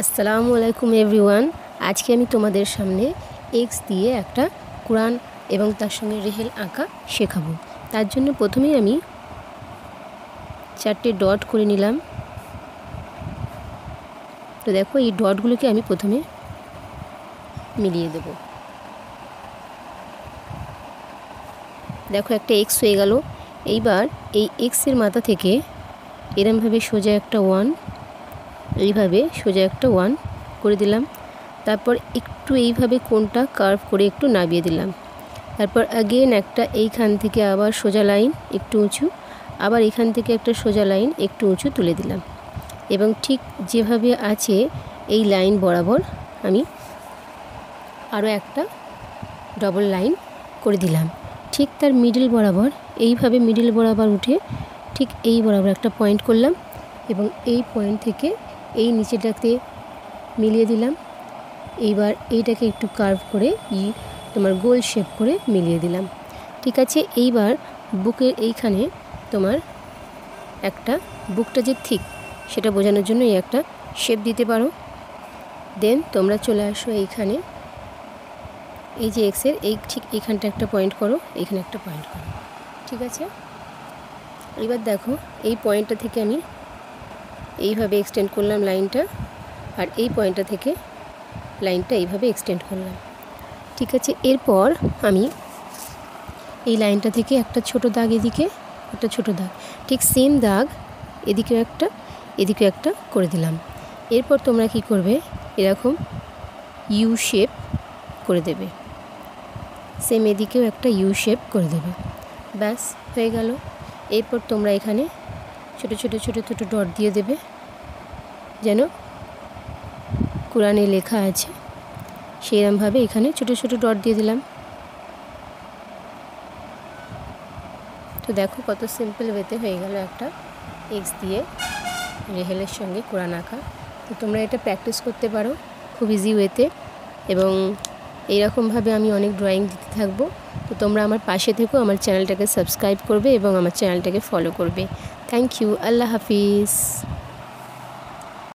আসসালামু আলাইকুম এভরিওয়ান। আজকে আমি তোমাদের সামনে এক্স দিয়ে একটা কোরআন এবং তার সঙ্গে রেহেল আঁকা শেখাবো। তার জন্য প্রথমেই আমি 4টে ডট করে নিলাম। তো দেখো এই ডটগুলোকে আমি প্রথমে মিলিয়ে দেব। দেখো একটা এক্স হয়ে গেল। এইবার এই এক্সের মাথা থেকে এরমভাবে সোজা একটা 1, এইভাবে সোজা একটা 1 করে দিলাম। তারপর একটু এইভাবে কোণটা কার্ভ করে একটু নামিয়ে দিলাম। তারপর अगेन একটা এইখান থেকে আবার সোজা লাইন একটু উঁচু, আবার এখান থেকে একটা সোজা লাইন একটু উঁচু তুলে দিলাম এবং ঠিক যেভাবে আছে এই লাইন বরাবর আমি আরও একটা ডবল লাইন করে দিলাম। ঠিক তার মিডল বরাবর এইভাবে মিডল বরাবর উঠে ঠিক এই বরাবর একটা পয়েন্ট করলাম এবং এই পয়েন্ট থেকে এই নিচেটাতে মিলিয়ে দিলাম। এইবার এইটাকে একটু কার্ভ করে তোমার গোল শেপ করে মিলিয়ে দিলাম। ঠিক আছে, এইবার বুকের এইখানে তোমার একটা বুকটা যে ঠিক সেটা বোঝানোর জন্য এই একটা শেপ দিতে পারো। দেন তোমরা চলে আসো এইখানে, এই যে এক্সের এই ঠিক এইখানটা একটা পয়েন্ট করো, এইখানে একটা পয়েন্ট করো। ঠিক আছে, এবার দেখো এই পয়েন্টটা থেকে আমি এইভাবে এক্সটেন্ড করলাম লাইনটা, আর এই পয়েন্টটা থেকে লাইনটা এইভাবে এক্সটেন্ড করলাম। ঠিক আছে, এরপর আমি এই লাইনটা থেকে একটা ছোট দাগ, এদিকে একটা ছোট দাগ, ঠিক সেম দাগ এদিকেও একটা এদিকেও একটা করে দিলাম। এরপর তোমরা কি করবে, এরকম ইউ শেপ করে দেবে, সেম এদিকেও একটা ইউ শেপ করে দেবে। ব্যাস হয়ে গেল। এরপর তোমরা এখানে ছোট ছোট ছোট ছোট ডট দিয়ে দেবে, যেন কোরআনে লেখা আছে সেরকমভাবে এখানে ছোট ছোট ডট দিয়ে দিলাম। তো দেখো কত সিম্পল ওয়েতে হয়ে গেল একটা এক্স দিয়ে রেহেলের সঙ্গে কোরআন আঁকা। তো তোমরা এটা প্র্যাকটিস করতে পারো খুব ইজি ওয়েতে, এবং এইরকমভাবে আমি অনেক ড্রয়িং দিতে থাকবো। তো তোমরা আমার পাশে থেকো, আমার চ্যানেলটাকে সাবস্ক্রাইব করবে এবং আমার চ্যানেলটাকে ফলো করবে। Thank you. আল্লাহ হাফিজ।